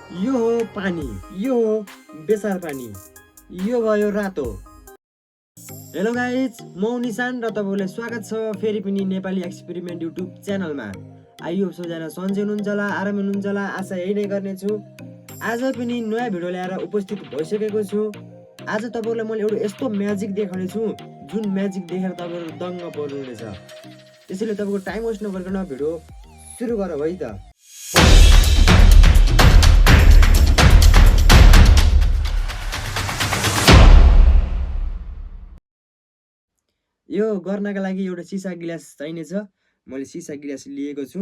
यो हो पानी, यो हो बेसार पानी, यो भयो रातो। हेलो गाइज, म निशान र तपाईँलाई स्वागत छ फेरि पनि नेपाली एक्सपेरिमेन्ट युट्युब च्यानलमा। आइयो सबैजना सन्चै हुनुहुन्छ होला, आराम हुनुहुन्छ होला, आशा यही नै गर्नेछु। आज पनि नयाँ भिडियो ल्याएर उपस्थित भइसकेको छु। आज तपाईँलाई मैले एउटा यस्तो म्याजिक देखाउने छु जुन म्याजिक देखेर तपाईँहरू दङ्ग पर्नुहुनेछ। त्यसैले तपाईँको टाइम वेस्ट नगरिकन भिडियो सुरु गरौँ है त। यो गर्नका लागि एउटा सिसा गिलास चाहिनेछ। मैले सिसा गिलास लिएको छु।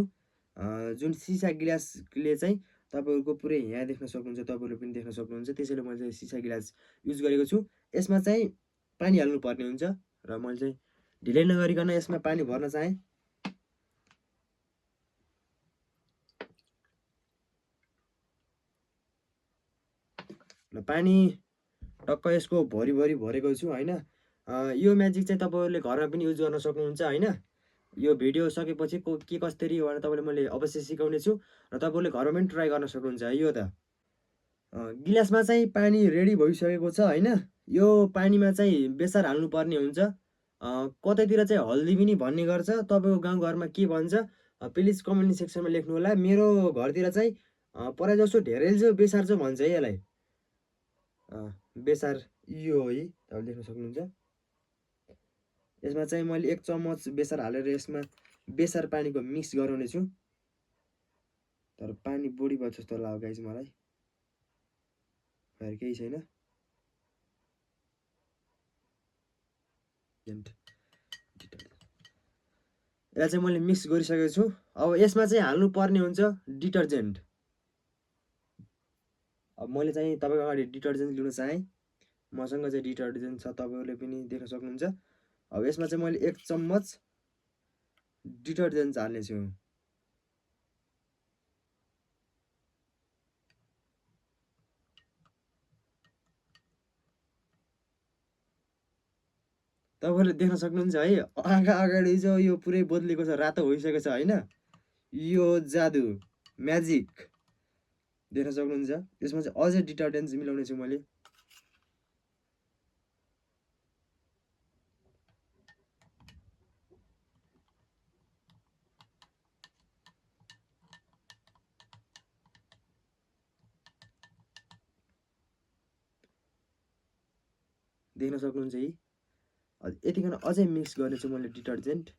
जुन सिसा गिलासले चाहिँ तपाईँहरूको पुरै यहाँ देख्न सक्नुहुन्छ, तपाईँहरू पनि देख्न सक्नुहुन्छ। त्यसैले मैले चाहिँ सिसा गिलास युज गरेको छु। यसमा चाहिँ पानी हाल्नुपर्ने हुन्छ र मैले चाहिँ ढिलै नगरिकन यसमा पानी भर्न चाहेँ। र पानी टक्क यसको भरिभरि भरेको छु होइन। यो म्याजिक चाहिँ तपाईँहरूले घरमा पनि युज गर्न सक्नुहुन्छ होइन। यो भिडियो सकेपछि के कसरी भनेर तपाईँले मैले अवश्य सिकाउने छु र तपाईँले घरमा पनि ट्राई गर्न सक्नुहुन्छ है। यो त गिलासमा चाहिँ पानी रेडी भइसकेको छ होइन। यो पानीमा चाहिँ बेसार हाल्नुपर्ने हुन्छ। कतैतिर चाहिँ हल्दी पनि भन्ने गर्छ। तपाईँको गाउँघरमा के भन्छ प्लिज कमेन्ट सेक्सनमा लेख्नु होला। मेरो घरतिर चाहिँ प्रायः जसो धेरै जो बेसार चाहिँ भन्छ है यसलाई। बेसार यो है, तपाईँले देख्न सक्नुहुन्छ। यसमा चाहिँ मैले 1 चम्मच बेसार हालेर यसमा बेसार पानीको मिक्स गराउने छु। तर पानी बढी भयो जस्तो लाग्यो गाइस मलाई। खैर केही छैन। यसलाई चाहिँ मैले मिक्स गरिसकेको छु। अब यसमा चाहिँ हाल्नुपर्ने हुन्छ डिटर्जेन्ट। अब मैले चाहिँ तपाईँको अगाडि डिटर्जेन्ट लिन चाहेँ। मसँग चाहिँ डिटर्जेन्ट छ, तपाईँहरूले पनि देख्न सक्नुहुन्छ। अब यसमा चाहिँ मैले 1 चम्मच डिटर्जेन्ट हाल्नेछु। तपाईँहरूले देख्न सक्नुहुन्छ है, आँखा अगाडि चाहिँ यो पुरै बदलेको छ, रातो भइसकेको छ होइन। यो जादु म्याजिक देख्न सक्नुहुन्छ। यसमा चाहिँ अझै डिटर्जेन्ट मिलाउने छु मैले। देख्न सक्नुहुन्छ है, यतिकन अझै मिक्स गर्नेछु मैले डिटर्जेन्ट।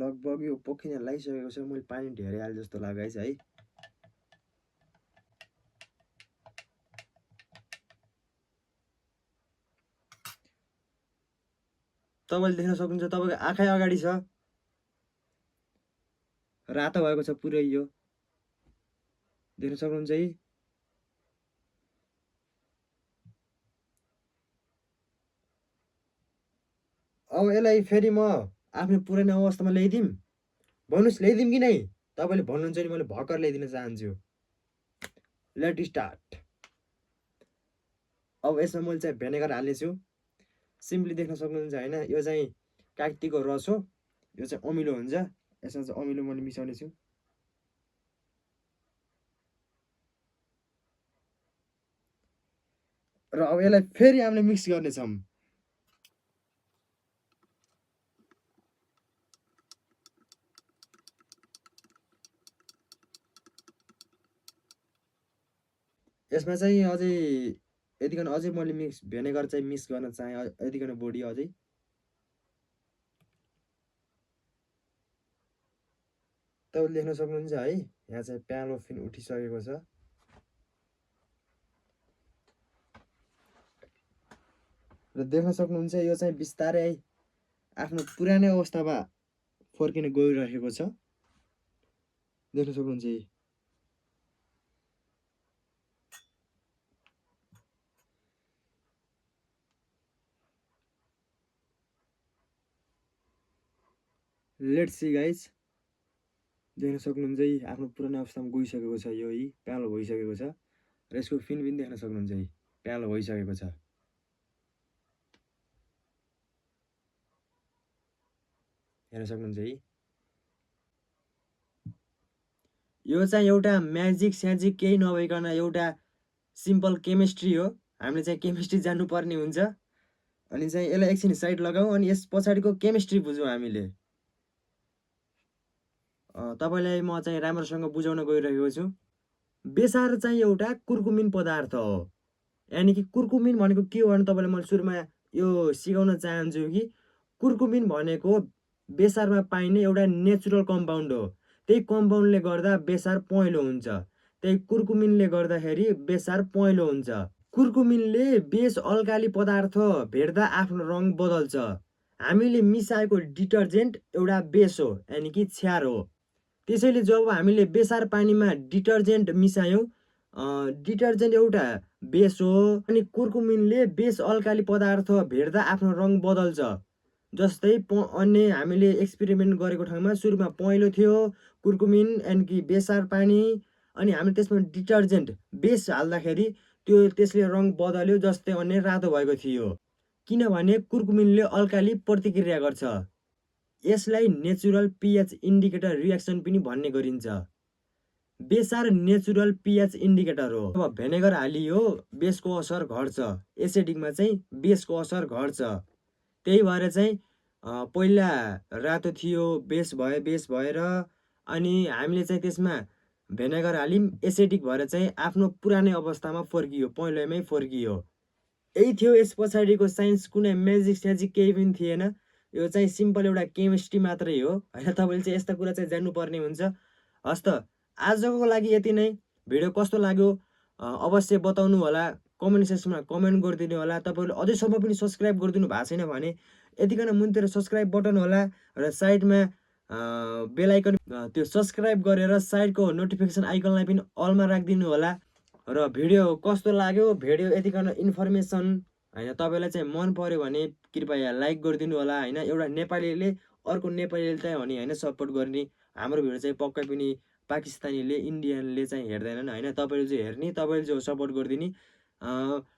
लगभग यो पोखिन लागिसकेको छ। मैले पानी धेरै हाले जस्तो लाग्यो है। तपाईँले देख्न सक्नुहुन्छ, तपाईँको आँखै अगाडि छ, रातो भएको छ पुरै। यो देख्न सक्नुहुन्छ है। अब यसलाई फेरि म आफ्नो पुरानो अवस्थामा ल्याइदिउँ। भन्नुहोस् ल्याइदिउँ कि नै? तपाईँले भन्नुहुन्छ नि, मैले भर्खर ल्याइदिन चाहन्छु। Let start. अब यसमा मैले चाहिँ भेनेगर हाल्नेछु। सिम्पली देख्न सक्नुहुन्छ होइन। यो चाहिँ कागतीको रस हो। यो चाहिँ अमिलो हुन्छ। यसमा चाहिँ अमिलो मैले मिसाउने छु। र अब यसलाई फेरि हामीले मिक्स गर्नेछौँ। यसमा चाहिँ अझै यतिकन अझै मैले भेनेगर चाहिँ मिक्स गर्न चाहेँ, यतिकन बढी अझै। तपाईँले देख्न सक्नुहुन्छ है, यहाँ चाहिँ प्यालो फिन उठिसकेको छ। र देख्न सक्नुहुन्छ यो चाहिँ बिस्तारै आफ्नो पुरानो अवस्थामा फर्किन गइरहेको छ। देख्न सक्नुहुन्छ है। Let's see guys. देख्न सक्नुहुन्छ है, आफ्नो पुरानो अवस्थामा गइसकेको छ। यो है प्यालो भइसकेको छ। र यसको फिन पनि देख्न सक्नुहुन्छ है, प्यालो भइसकेको छ। हेर्न सक्नुहुन्छ है। यो चाहिँ एउटा म्याजिक स्याजिक केही नभइकन एउटा सिम्पल केमिस्ट्री हो। हामीले चाहिँ केमिस्ट्री जान्नुपर्ने हुन्छ। अनि चाहिँ यसलाई एकछिन साइड लगाऊ अनि यस पछाडिको केमिस्ट्री बुझौँ हामीले। तपाईँलाई म चाहिँ राम्रोसँग बुझाउन गइरहेको छु। बेसार चाहिँ एउटा कुर्कुमिन पदार्थ हो। यानि कि कुर्कुमिन भनेको के हो भने तपाईँलाई मैले सुरुमा यो सिकाउन चाहन्छु कि कुर्कुमिन भनेको बेसारमा पाइने एउटा नेचुरल कम्पाउन्ड हो। त्यही कम्पाउन्डले गर्दा बेसार पहेँलो हुन्छ। त्यही कुर्कुमिनले गर्दाखेरि बेसार पहेँलो हुन्छ। कुर्कुमिनले बेस अल्काली पदार्थ भेट्दा आफ्नो रङ बदल्छ। हामीले मिसाएको डिटर्जेन्ट एउटा बेस हो, यानि कि क्षार हो। त्यसैले जब हामीले बेसार पानीमा डिटर्जेन्ट मिसायौँ, डिटर्जेन्ट एउटा बेस हो अनि कुर्कुमिनले बेस अल्काली पदार्थ भेट्दा आफ्नो रङ बदल्छ। जस्तै अन्य हामीले एक्सपेरिमेन्ट गरेको ठाउँमा सुरुमा पहेँलो थियो कुर्कुमिन यानि कि बेसार पानी, अनि हामीले त्यसमा डिटर्जेन्ट बेस हाल्दाखेरि त्यसले रङ बदल्यो, जस्तै अन्य रातो भएको थियो। किनभने कुर्कुमिनले अल्काली प्रतिक्रिया गर्छ। यसलाई नेचुरल पिएच इन्डिकेटर रिएक्सन पनि भन्ने गरिन्छ। बेसार नेचुरल पिएच इन्डिकेटर हो। अब भेनेगर हालियो बेसको असर घट्छ, एसिडिकमा चाहिँ बेसको असर घट्छ। त्यही भएर चाहिँ पहिला रातो थियो बेस भएर अनि हामीले चाहिँ त्यसमा भेनेगर हाल्यौँ, एसिडिक भएर चाहिँ आफ्नो पुरानै अवस्थामा फर्कियो, पहिलोमै फर्कियो। यही थियो यस पछाडिको साइन्स। कुनै म्याजिक स्याजिक केही पनि थिएन। यो चाहिँ सिम्पल एउटा केमिस्ट्री मात्रै हो होइन। तपाईँले चाहिँ यस्ता कुरा चाहिँ जान्नुपर्ने हुन्छ। हस् त, आजको लागि यति नै। भिडियो कस्तो लाग्यो अवश्य बताउनु होला, कमेन्ट सेक्सनमा कमेन्ट गरिदिनु होला। तपाईँहरूले अझैसम्म पनि सब्सक्राइब गरिदिनु भएको छैन भने यतिकन मुनितिर सब्सक्राइब बटन होला र साइडमा बेल आइकन, त्यो सब्सक्राइब गरेर साइडको नोटिफिकेसन आइकनलाई पनि अलमा राखिदिनु होला। र भिडियो कस्तो लाग्यो, भिडियो यतिकन इन्फर्मेसन होइन तपाईँलाई चाहिँ मन पर्यो भने कृपया लाइक गरिदिनु होला होइन। एउटा नेपालीले अर्को नेपालीले चाहिँ होइन सपोर्ट गर्ने। हाम्रो भिडियो चाहिँ पक्कै पनि पाकिस्तानीले इन्डियनले चाहिँ हेर्दैनन् होइन। तपाईँले जो हेर्ने, तपाईँले जो सपोर्ट गरिदिने।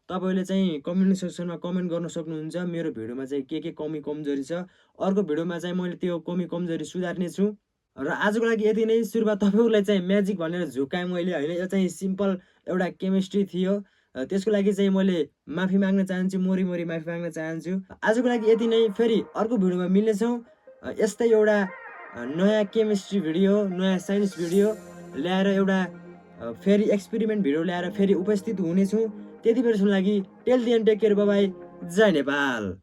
तपाईँले चाहिँ कमेन्ट सेक्सनमा कमेन्ट गर्न सक्नुहुन्छ मेरो भिडियोमा चाहिँ के कमी कमजोरी छ। अर्को भिडियोमा चाहिँ मैले त्यो कमी कमजोरी सुधार्ने छु। र आजको लागि यति नै। सुरुमा तपाईँहरूलाई चाहिँ म्याजिक भनेर झुकाएँ मैले होइन। यो चाहिँ सिम्पल एउटा केमिस्ट्री थियो। त्यसको लागि चाहिँ मैले माफी माग्न चाहन्छु, मोरी माफी माग्न चाहन्छु। आजको लागि यति नै। फेरि अर्को भिडियोमा मिल्नेछौँ। यस्तै एउटा नयाँ केमिस्ट्री भिडियो, नयाँ साइन्स भिडियो ल्याएर एउटा फेरि एक्सपेरिमेन्ट भिडियो ल्याएर फेरि उपस्थित हुनेछु। त्यति बेरसम्म लागि till the end take care, bye bye, जय नेपाल।